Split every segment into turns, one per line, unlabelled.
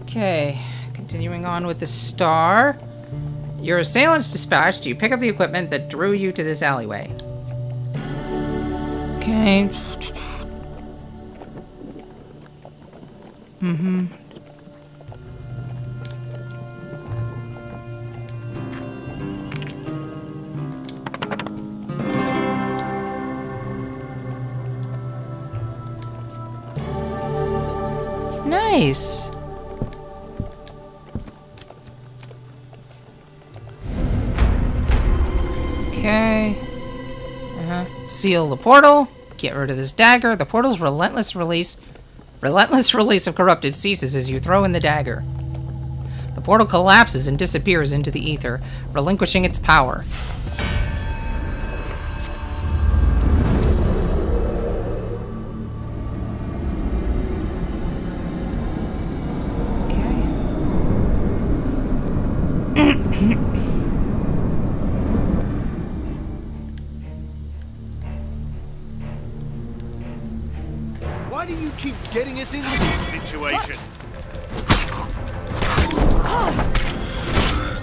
Okay, continuing on with the star. Your assailants dispatched, you pick up the equipment that drew you to this alleyway. Okay. Mm-hmm. Nice. Okay. Seal the portal. Get rid of this dagger. The portal's relentless release of corrupted ceases as you throw in the dagger. The portal collapses and disappears into the ether, relinquishing its power.
Why do you keep getting us into these situations?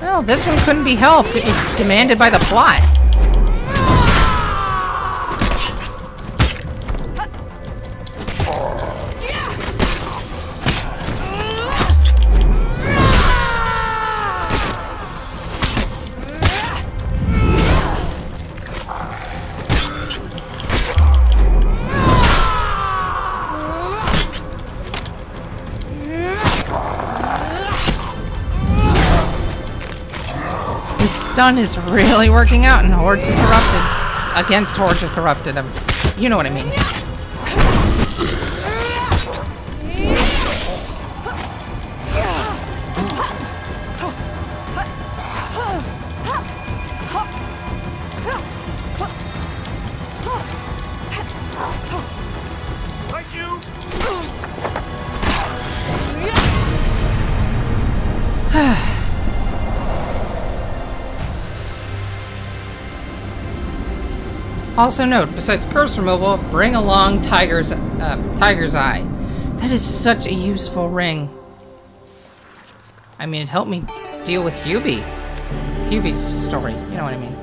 Well, this one couldn't be helped. It was demanded by the plot. Stun is really working out in Hordes of Corrupted. Against Hordes of Corrupted. You know what I mean.
Thank you.
Also note, besides curse removal, bring along Tiger's Eye. That is such a useful ring. I mean, it helped me deal with Hubie's story, you know what I mean.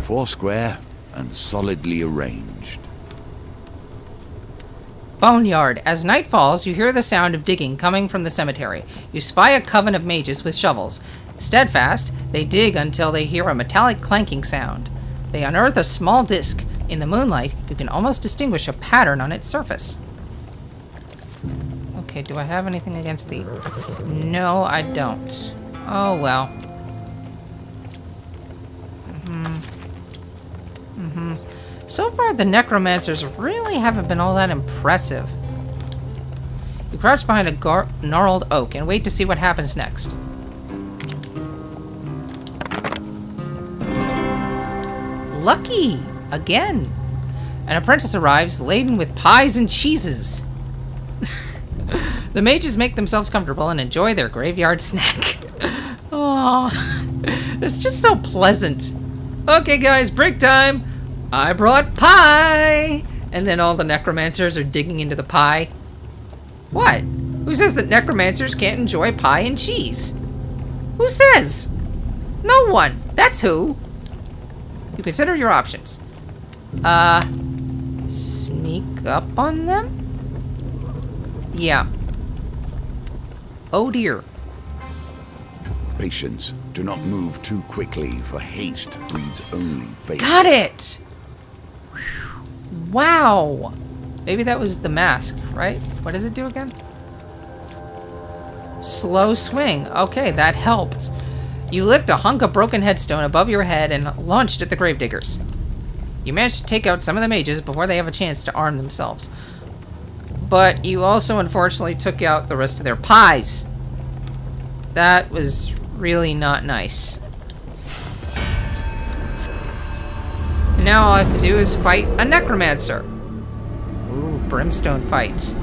Foursquare and solidly arranged.
Boneyard. As night falls, you hear the sound of digging coming from the cemetery. You spy a coven of mages with shovels. Steadfast, they dig until they hear a metallic clanking sound. They unearth a small disc. In the moonlight, you can almost distinguish a pattern on its surface. Okay, do I have anything against the... No, I don't. Oh, well. So far, the necromancers really haven't been all that impressive. You crouch behind a gnarled oak and wait to see what happens next. Lucky! Again! An apprentice arrives laden with pies and cheeses. The mages make themselves comfortable and enjoy their graveyard snack. Oh, it's just so pleasant. Okay, guys, break time. I brought pie! And then all the necromancers are digging into the pie. What? Who says that necromancers can't enjoy pie and cheese? Who says? No one. That's who. You consider your options. Sneak up on them? Yeah. Oh dear.
Patience. Do not move too quickly, for haste breeds only failure.
Got it! Wow! Maybe that was the mask, right? What does it do again? Slow swing. Okay, that helped. You lift a hunk of broken headstone above your head and launched at the gravediggers. You managed to take out some of the mages before they have a chance to arm themselves. But you also unfortunately took out the rest of their pies. That was really not nice. Now all I have to do is fight a necromancer. Ooh, brimstone fight.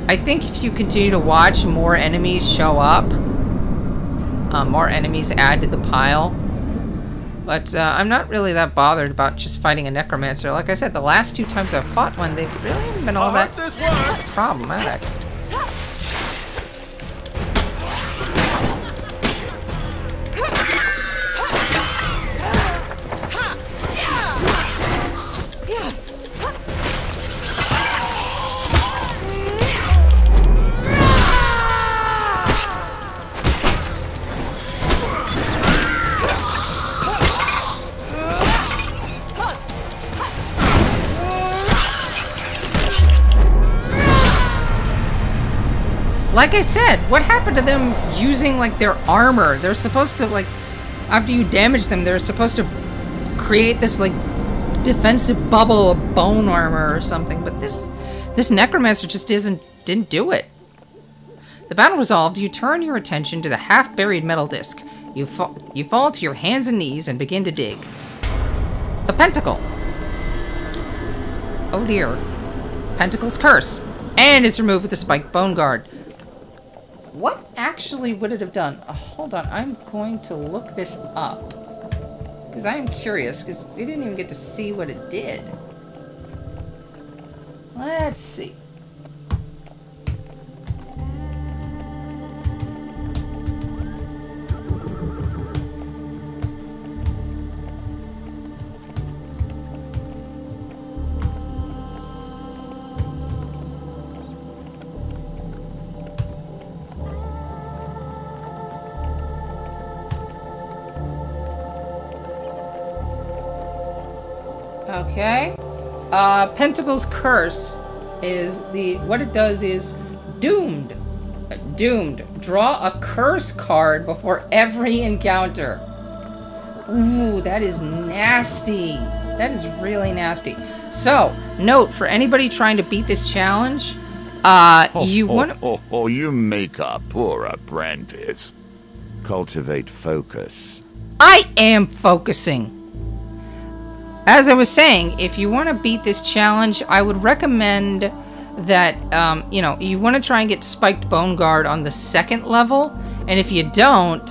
I think if you continue to watch, more enemies show up. More enemies add to the pile. But I'm not really that bothered about just fighting a necromancer. Like I said, the last 2 times I've fought one, they've really haven't been all that problematic. Like I said, what happened to them using, like, their armor? They're supposed to, like, after you damage them, they're supposed to create this, like, defensive bubble of bone armor or something, but this necromancer just didn't do it. The battle resolved, you turn your attention to the half-buried metal disc. You fall to your hands and knees and begin to dig. The pentacle. Oh dear. Pentacle's curse. And it's removed with the spiked bone guard. What actually would it have done? Hold on, I'm going to look this up. Because I am curious, because we didn't even get to see what it did. Let's see. Okay. Pentacle's curse is what it does is doomed. Doomed. Draw a curse card before every encounter. Ooh, that is nasty. That is really nasty. So, note for anybody trying to beat this challenge, you want to...
you make a poor apprentice. Cultivate focus.
I am focusing. As I was saying, if you want to beat this challenge, I would recommend that, you know, you want to try and get Spiked Bone Guard on the 2nd level. And if you don't,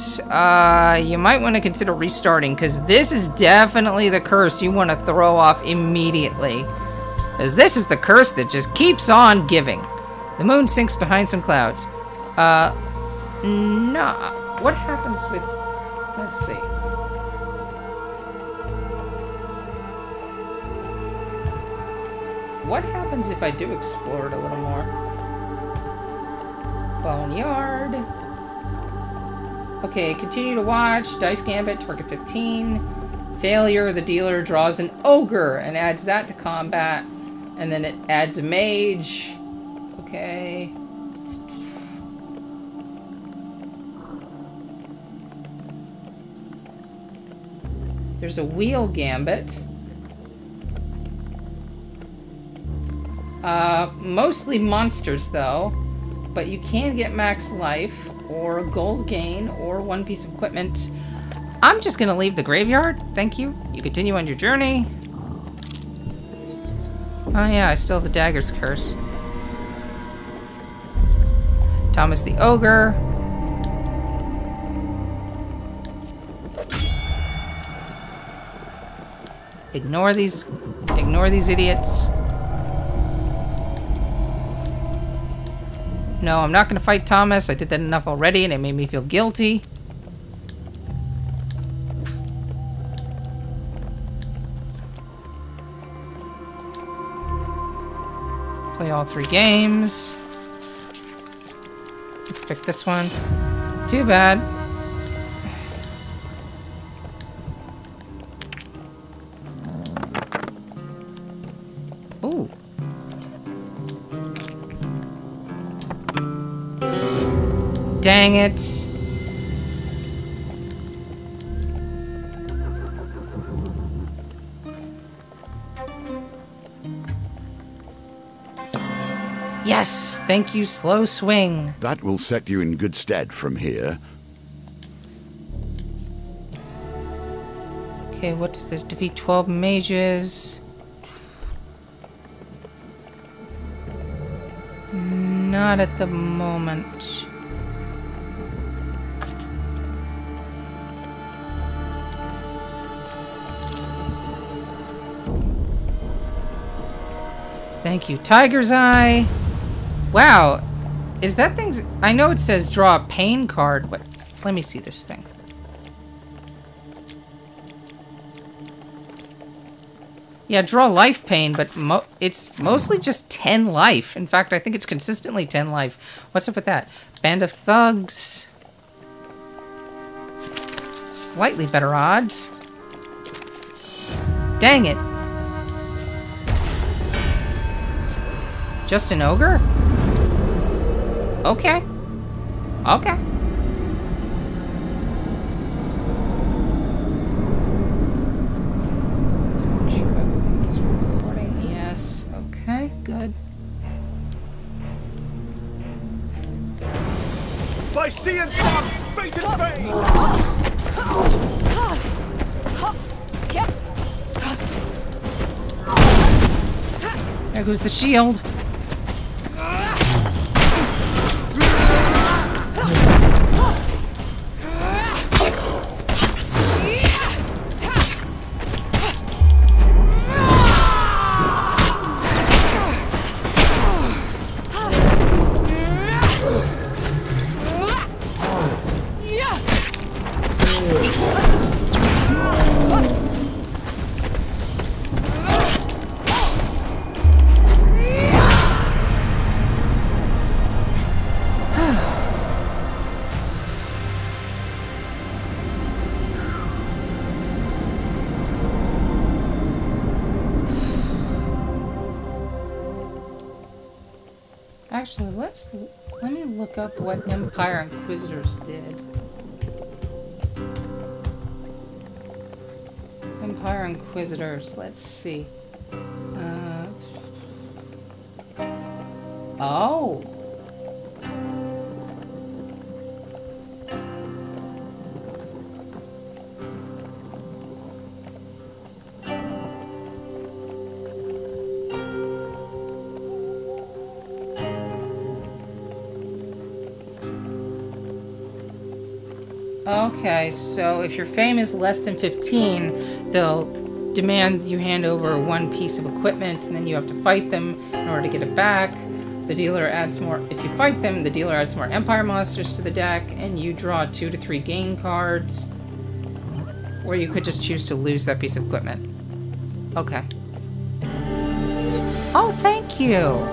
you might want to consider restarting, because this is definitely the curse you want to throw off immediately. As this is the curse that just keeps on giving. The moon sinks behind some clouds. No. What happens with... Let's see. What happens if I do explore it a little more? Boneyard. Okay, continue to watch. Dice Gambit, target 15. Failure, the dealer draws an ogre and adds that to combat. And then it adds a mage. Okay. There's a wheel gambit. Mostly monsters, though. But you can get max life, or gold gain, or 1 piece of equipment. I'm just gonna leave the graveyard. Thank you. You continue on your journey. Oh yeah, I still have the dagger's curse. Thomas the Ogre. Ignore these idiots. No, I'm not going to fight Thomas. I did that enough already, and it made me feel guilty. Play all 3 games. Let's pick this one. Too bad. Ooh. Dang it. Yes, thank you, Slow Swing.
That will set you in good stead from here.
Okay, what does this? Defeat 12 mages. Not at the moment. Thank you. Tiger's Eye. Wow. Is that thing... I know it says draw a pain card, but let me see this thing. Yeah, draw life pain, but it's mostly just 10 life. In fact, I think it's consistently 10 life. What's up with that? Band of Thugs. Slightly better odds. Dang it. Just an ogre? Okay. Okay. Make sure everything is recording. Yes. Okay, good.
By sea and sun, fate and fame!
There goes the shield. Actually, let me look up what Empire Inquisitors did. Empire Inquisitors, let's see. Oh. Okay, so if your fame is less than 15, they'll demand you hand over one piece of equipment, and then you have to fight them in order to get it back. The dealer adds more... If you fight them, the dealer adds more Empire monsters to the deck, and you draw 2 to 3 gain cards. Or you could just choose to lose that piece of equipment. Okay. Oh, thank you!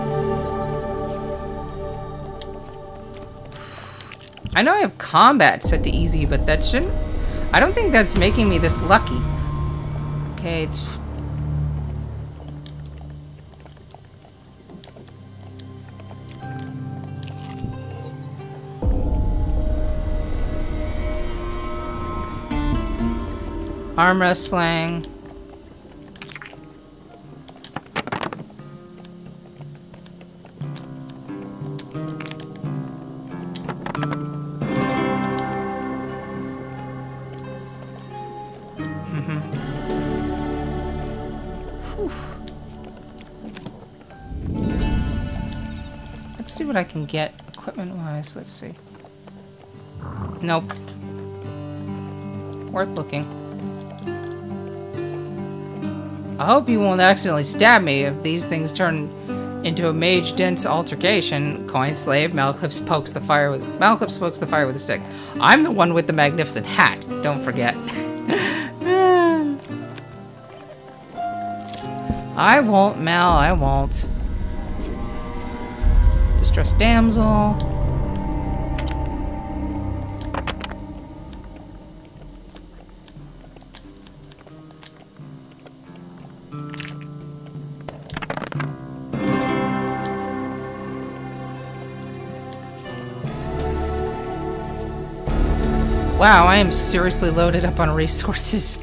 I know I have combat set to easy, but that shouldn't... I don't think that's making me this lucky. Okay, it's... Arm wrestling. Let's see what I can get equipment-wise. Let's see. Nope. Worth looking. I hope you won't accidentally stab me if these things turn into a mage-dense altercation. Coin slave. Malclips pokes the fire with a stick. I'm the one with the magnificent hat. Don't forget. I won't, Mal. I won't. Distressed damsel. Wow, I am seriously loaded up on resources.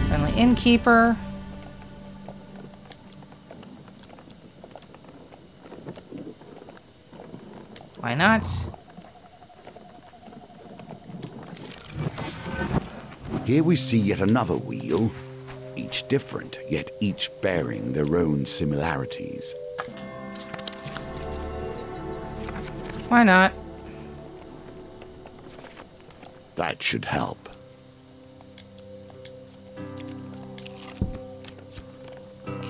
Friendly innkeeper. Why not?
Here we see yet another wheel, each different, yet each bearing their own similarities.
Why not?
That should help.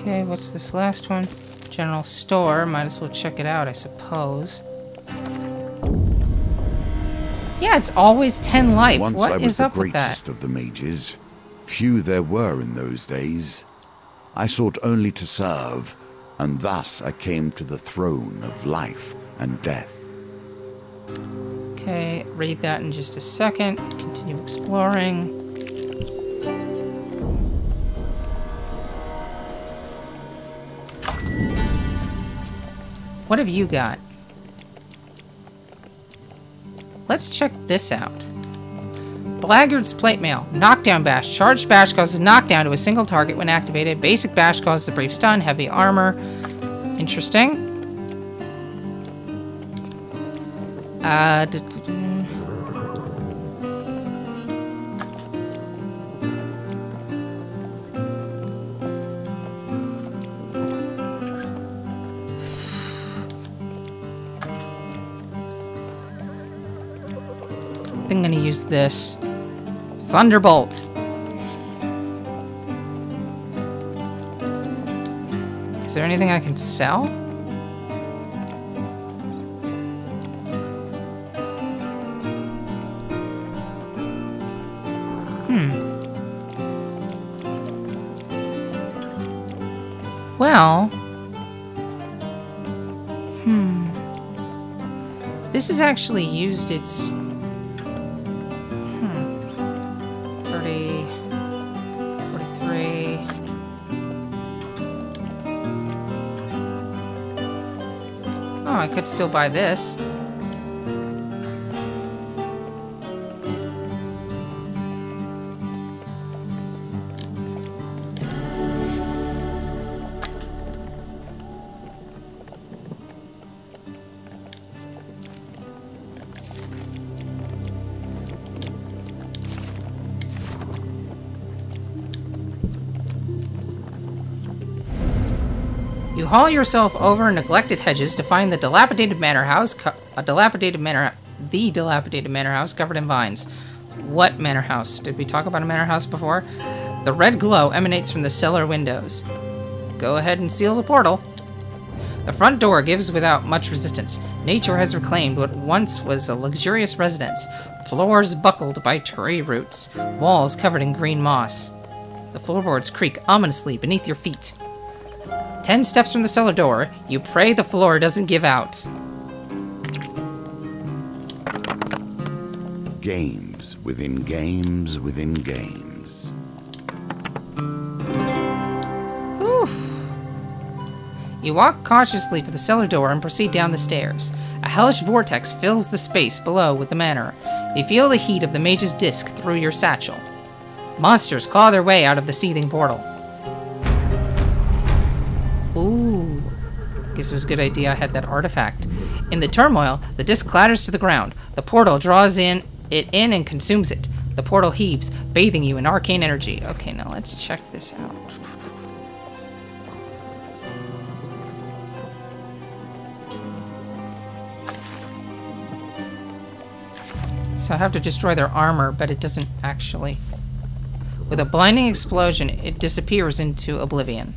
Okay, what's this last one? General store. Might as well check it out, I suppose. Yeah, it's always 10 life.
Once
What
I was
is
the
up with that?
greatest of the mages. Few there were in those days. I sought only to serve, and thus I came to the throne of life and death.
Okay, read that in just a second. Continue exploring. What have you got? Let's check this out. Blackguard's plate mail. Knockdown bash. Charged bash causes knockdown to a single target when activated. Basic bash causes a brief stun. Heavy armor. Interesting. I'm gonna use this. Thunderbolt. Is there anything I can sell? Well. This has actually used its 30, 43. Oh, I could still buy this. You haul yourself over neglected hedges to find the dilapidated manor house, the dilapidated manor house covered in vines. What manor house? Did we talk about a manor house before? The red glow emanates from the cellar windows. Go ahead and seal the portal. The front door gives without much resistance. Nature has reclaimed what once was a luxurious residence. Floors buckled by tree roots, walls covered in green moss. The floorboards creak ominously beneath your feet. 10 steps from the cellar door, you pray the floor doesn't give out.
Games within games within games.
Oof. You walk cautiously to the cellar door and proceed down the stairs. A hellish vortex fills the space below with the manor. You feel the heat of the mage's disc through your satchel. Monsters claw their way out of the seething portal. Ooh. Guess it was a good idea I had that artifact. In the turmoil, the disc clatters to the ground. The portal draws it in and consumes it. The portal heaves, bathing you in arcane energy. Okay, now let's check this out. So I have to destroy their armor, but it doesn't actually. With a blinding explosion, it disappears into oblivion.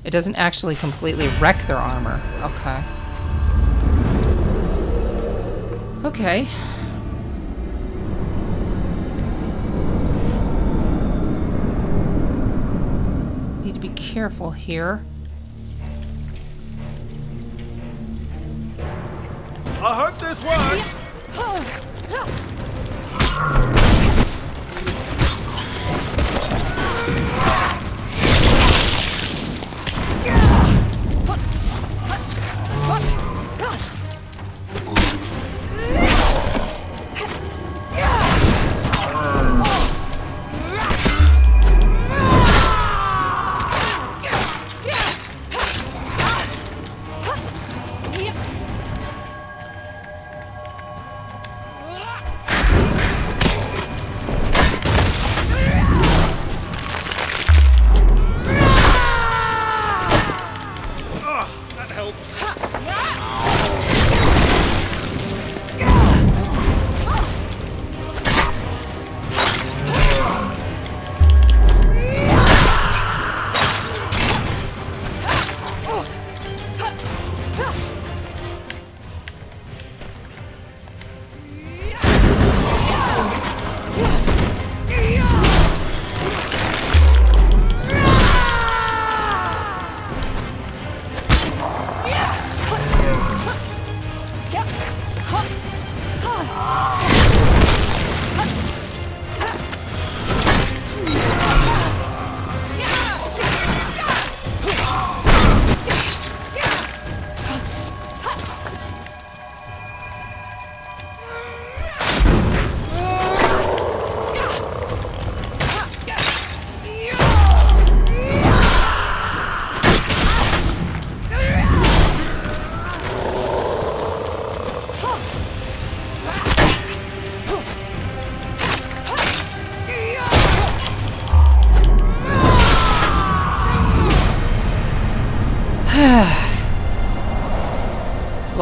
It doesn't actually completely wreck their armor. Okay. Okay. Need to be careful here.
I hope this works.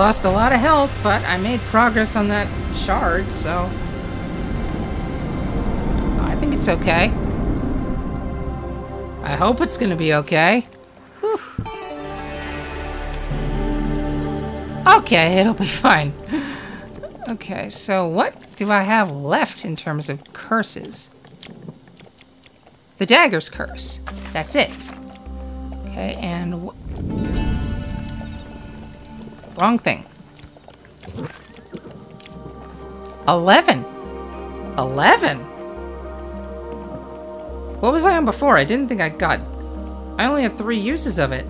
lost a lot of health, but I made progress on that shard, so I think it's okay. I hope it's gonna be okay. Whew. Okay, it'll be fine. Okay, so what do I have left in terms of curses? The dagger's curse. That's it. Okay, and wrong thing. 11. 11? What was I on before? I didn't think I got... I only had 3 uses of it.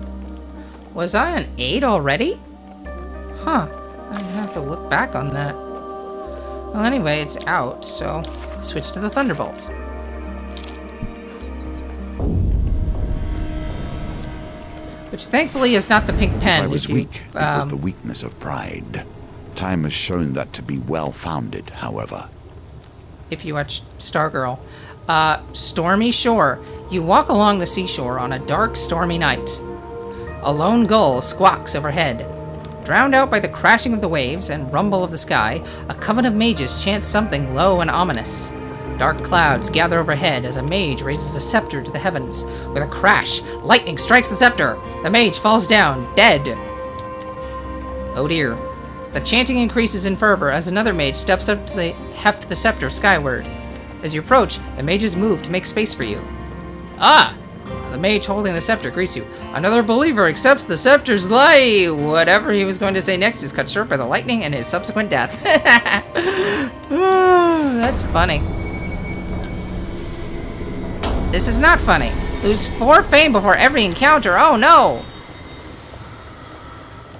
Was I on 8 already? Huh. I'm gonna have to look back on that. Well, anyway, it's out, so switch to the Thunderbolt. Which thankfully is not the pink pen.
If I was weak, it was the weakness of pride. Time has shown that to be well-founded, however.
If you watch Stargirl. Stormy shore. You walk along the seashore on a dark, stormy night. A lone gull squawks overhead. Drowned out by the crashing of the waves and rumble of the sky, a coven of mages chants something low and ominous. Dark clouds gather overhead as a mage raises a scepter to the heavens. With a crash, lightning strikes the scepter. The mage falls down, dead. Oh dear. The chanting increases in fervor as another mage steps up to heft the scepter skyward. As you approach, the mages move to make space for you. Ah! The mage holding the scepter greets you. Another believer accepts the scepter's light. Whatever he was going to say next is cut short by the lightning and his subsequent death. Ooh, that's funny. This is not funny. Lose 4 fame before every encounter. Oh no!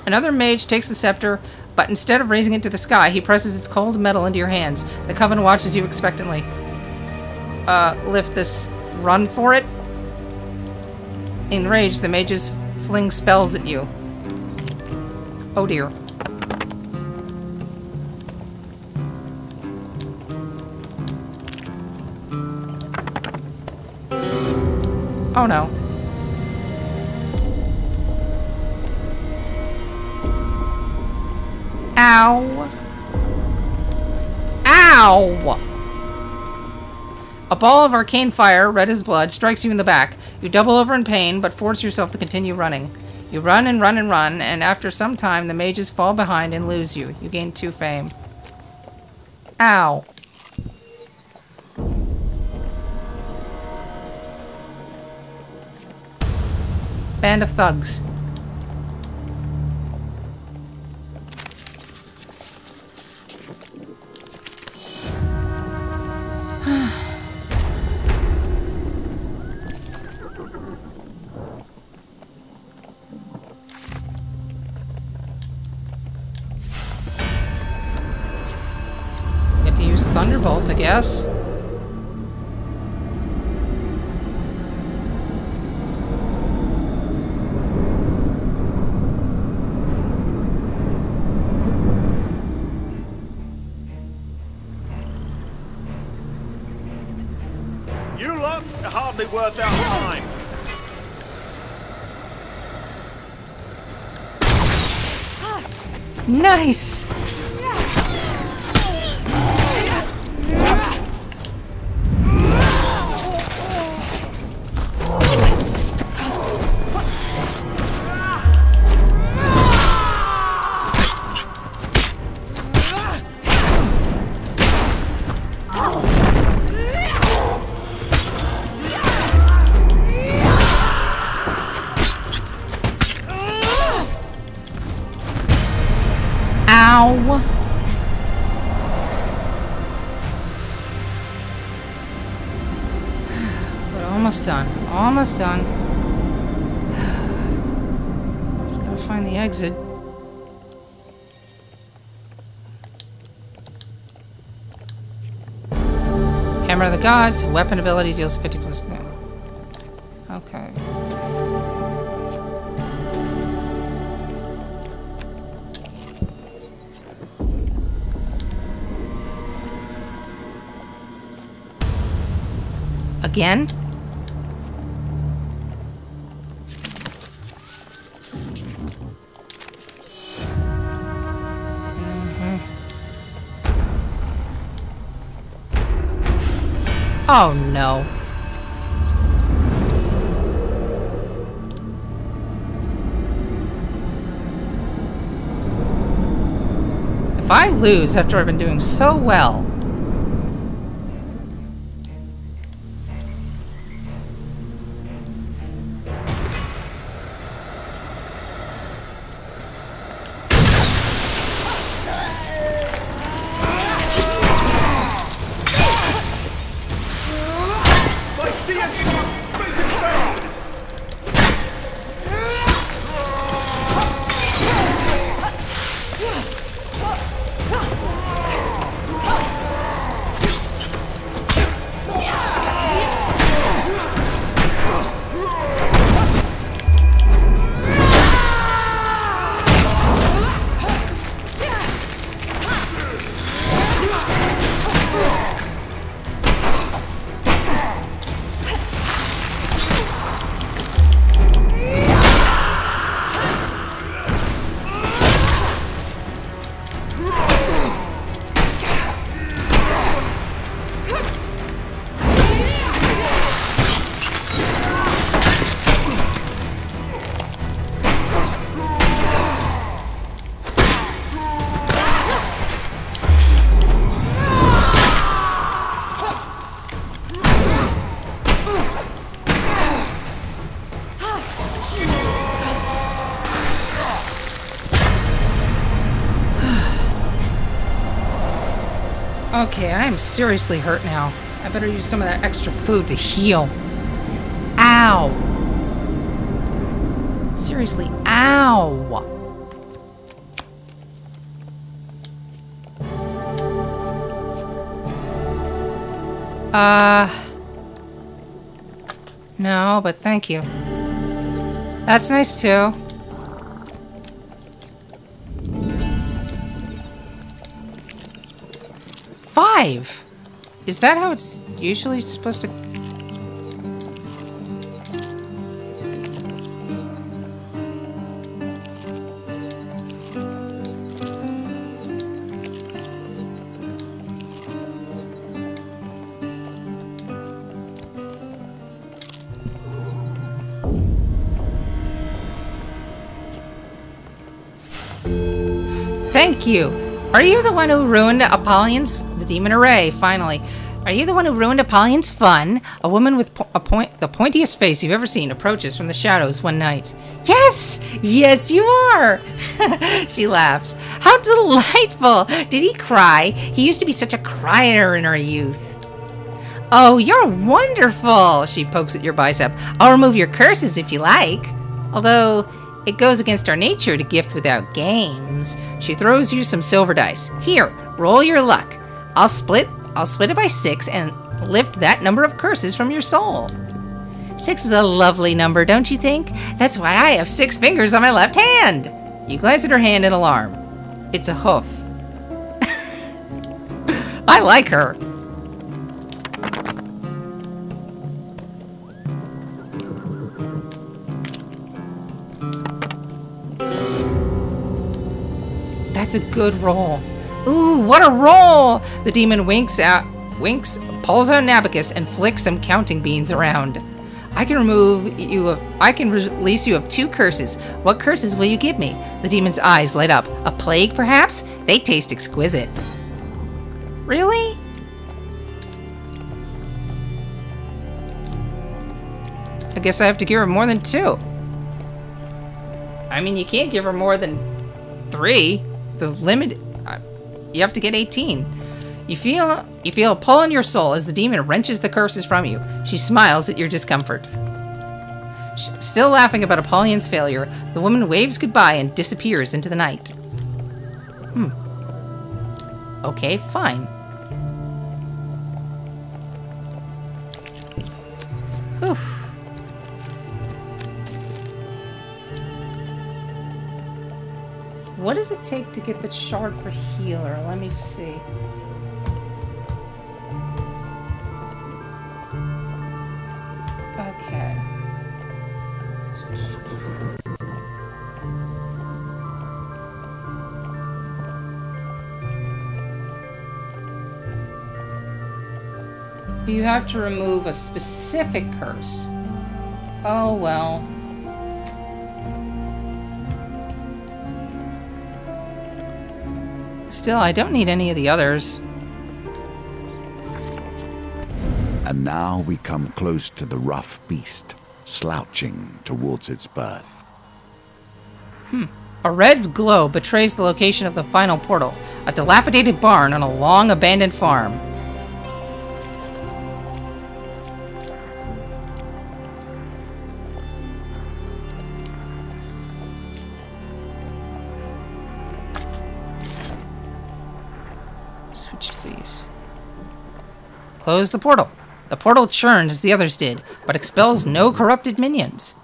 Another mage takes the scepter, but instead of raising it to the sky, he presses its cold metal into your hands. The coven watches you expectantly. Lift this. Run for it. Enraged, the mages fling spells at you. Oh dear. Oh no. Ow. Ow! A ball of arcane fire, red as blood, strikes you in the back. You double over in pain, but force yourself to continue running. You run and run and run, and after some time, the mages fall behind and lose you. You gain 2 fame. Ow. Band of thugs. Get to use Thunderbolt, I guess.
You lot are hardly worth our time.
Nice! Ow! But almost done. Almost done. Just gotta find the exit. Hammer of the Gods. Weapon ability deals 50 plus... Okay. Again? Oh no. If I lose after I've been doing so well... Okay, I am seriously hurt now. I better use some of that extra food to heal. Ow! Seriously, ow! No, but thank you. That's nice too. Five! Is that how it's usually supposed to... Thank you! Are you the one who ruined Apollyon's... The demon array, finally. Are you the one who ruined Apollyon's fun? A woman with the pointiest face you've ever seen approaches from the shadows one night. Yes! Yes, you are! She laughs. How delightful! Did he cry? He used to be such a crier in our youth. Oh, you're wonderful! She pokes at your bicep. I'll remove your curses if you like. Although... it goes against our nature to gift without games. She throws you some silver dice. Here, roll your luck. I'll split it by 6 and lift that number of curses from your soul. 6 is a lovely number, don't you think? That's why I have 6 fingers on my left hand. You glance at her hand in alarm. It's a hoof. I like her. That's a good roll. Ooh, what a roll! The demon winks, pulls out an abacus, and flicks some counting beans around. I can release you of 2 curses. What curses will you give me? The demon's eyes light up. A plague, perhaps? They taste exquisite. Really? I guess I have to give her more than 2. I mean, you can't give her more than 3. The limit... you have to get 18. You feel a pull on your soul as the demon wrenches the curses from you. She smiles at your discomfort. Still laughing about Apollyon's failure, the woman waves goodbye and disappears into the night. Okay, fine. Whew. What does it take to get the shard for healer? Let me see. Okay. You have to remove a specific curse. Oh, well. Still, I don't need any of the others.
And now we come close to the rough beast, slouching towards its berth.
A red glow betrays the location of the final portal, a dilapidated barn on a long abandoned farm. Switch to these. Close the portal. The portal churns as the others did, but expels no corrupted minions.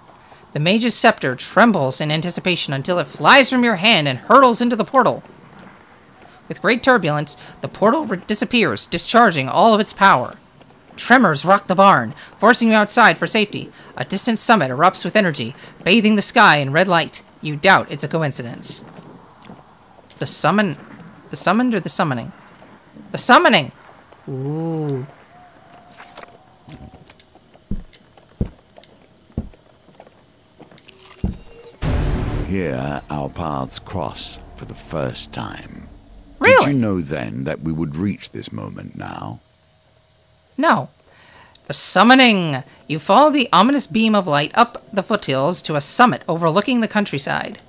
The mage's scepter trembles in anticipation until it flies from your hand and hurtles into the portal. With great turbulence, the portal disappears, discharging all of its power. Tremors rock the barn, forcing you outside for safety. A distant summit erupts with energy, bathing the sky in red light. You doubt it's a coincidence. The summoned or the summoning? The summoning! Ooh.
Here, our paths cross for the first time.
Really?
Did you know then that we would reach this moment now?
No. The summoning! You follow the ominous beam of light up the foothills to a summit overlooking the countryside.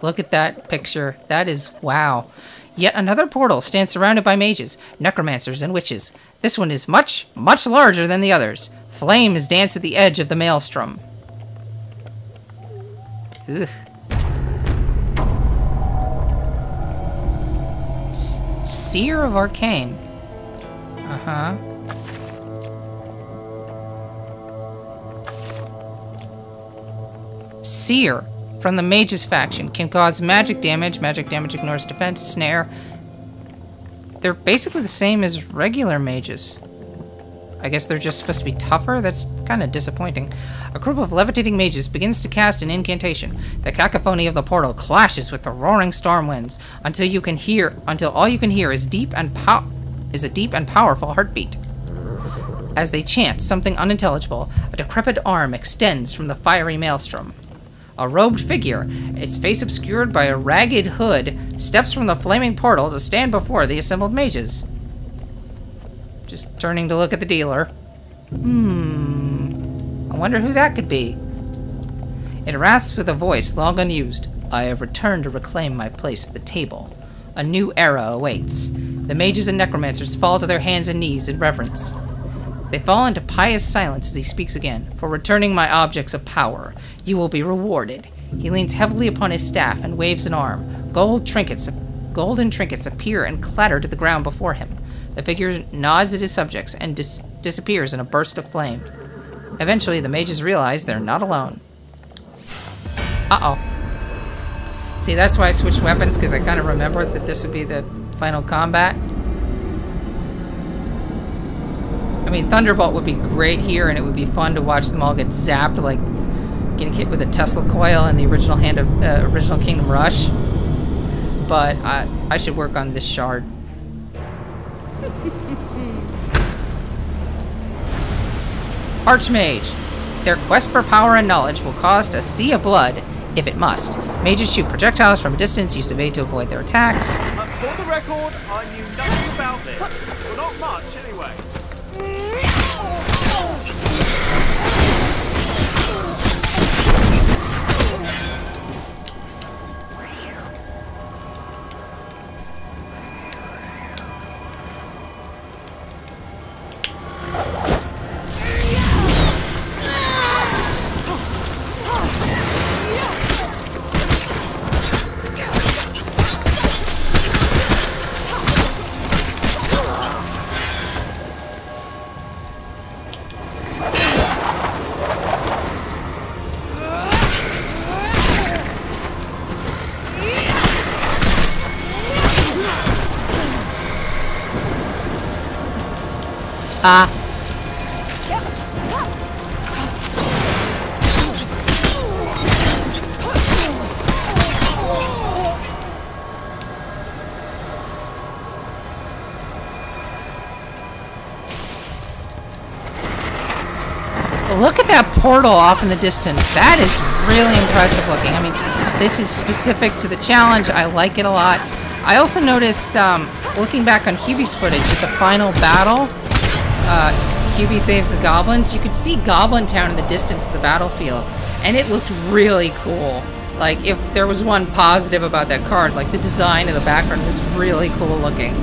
Look at that picture. That is wow. Yet another portal stands surrounded by mages, necromancers, and witches. This one is much, much larger than the others. Flames dance at the edge of the maelstrom. Ugh. Seer of Arcane. Uh-huh. Seer, from the mage's faction, can cause magic damage. Magic damage ignores defense, snare. They're basically the same as regular mages. I guess they're just supposed to be tougher? That's kind of disappointing. A group of levitating mages begins to cast an incantation. The cacophony of the portal clashes with the roaring storm winds until all you can hear is a deep and powerful heartbeat. As they chant something unintelligible, a decrepit arm extends from the fiery maelstrom. A robed figure, its face obscured by a ragged hood, steps from the flaming portal to stand before the assembled mages. Just turning to look at the dealer. I wonder who that could be. It rasps with a voice long unused. I have returned to reclaim my place at the table. A new era awaits. The mages and necromancers fall to their hands and knees in reverence. They fall into pious silence as he speaks again. For returning my objects of power, you will be rewarded. He leans heavily upon his staff and waves an arm. Golden trinkets appear and clatter to the ground before him. The figure nods at his subjects and disappears in a burst of flame. Eventually, the mages realize they're not alone. Uh-oh. See, that's why I switched weapons, because I kind of remembered that this would be the final combat. I mean, Thunderbolt would be great here, and it would be fun to watch them all get zapped, like getting hit with a Tesla coil in the original original Kingdom Rush. But I should work on this shard. Archmage. Their quest for power and knowledge will cost a sea of blood, if it must. Mages shoot projectiles from a distance, use evade to avoid their attacks.
For the record, I knew nothing about this. Well, not much, anyway.
look at that portal off in the distance. That is really impressive looking. I mean, this is specific to the challenge. I like it a lot. I also noticed, looking back on Hubie's footage with the final battle, Hubie saves the goblins, you could see Goblin Town in the distance of the battlefield, and it looked really cool. Like, if there was one positive about that card, like the design of the background was really cool looking.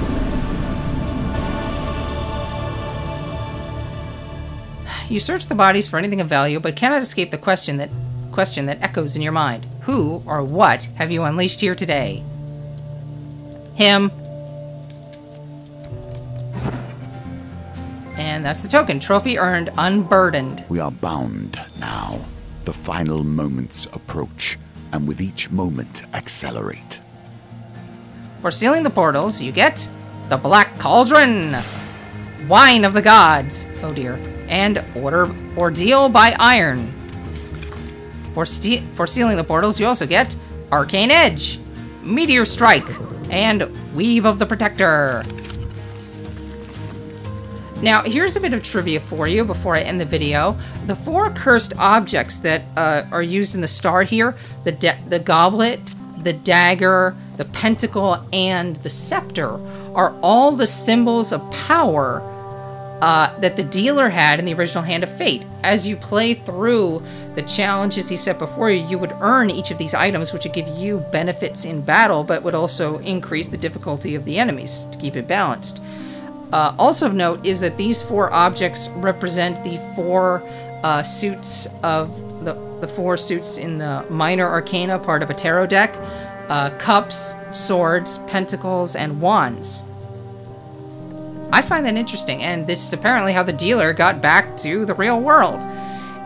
You search the bodies for anything of value, but cannot escape the question that echoes in your mind. Who or what have you unleashed here today? Him. And that's the token. Trophy earned, unburdened.
We are bound now. The final moments approach, and with each moment accelerate.
For sealing the portals, you get the Black Cauldron, Wine of the Gods, oh dear, and Ordeal by Iron. For sealing the portals, you also get Arcane Edge, Meteor Strike, and Weave of the Protector. Now, here's a bit of trivia for you before I end the video. The 4 cursed objects that are used in the star here, the goblet, the dagger, the pentacle, and the scepter, are all the symbols of power that the dealer had in the original Hand of Fate. As you play through the challenges he set before you, you would earn each of these items, which would give you benefits in battle, but would also increase the difficulty of the enemies to keep it balanced. Also of note is that these 4 objects represent the 4 suits of the 4 suits in the minor arcana part of a tarot deck: cups, swords, pentacles, and wands. I find that interesting, and this is apparently how the dealer got back to the real world.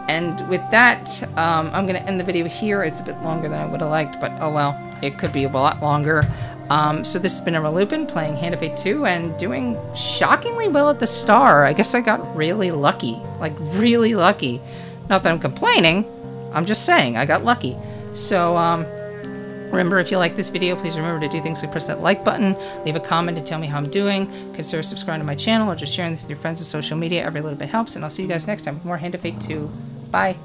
And with that, I'm going to end the video here. It's a bit longer than I would have liked, but oh well, it could be a lot longer. So this has been Lupin playing Hand of Fate 2 and doing shockingly well at the star. I guess I got really lucky. Like, really lucky. Not that I'm complaining, I'm just saying I got lucky. So, remember, if you like this video, please remember to do things like press that like button, leave a comment to tell me how I'm doing, consider subscribing to my channel, or just sharing this with your friends on social media. Every little bit helps, and I'll see you guys next time with more Hand of Fate 2. Bye.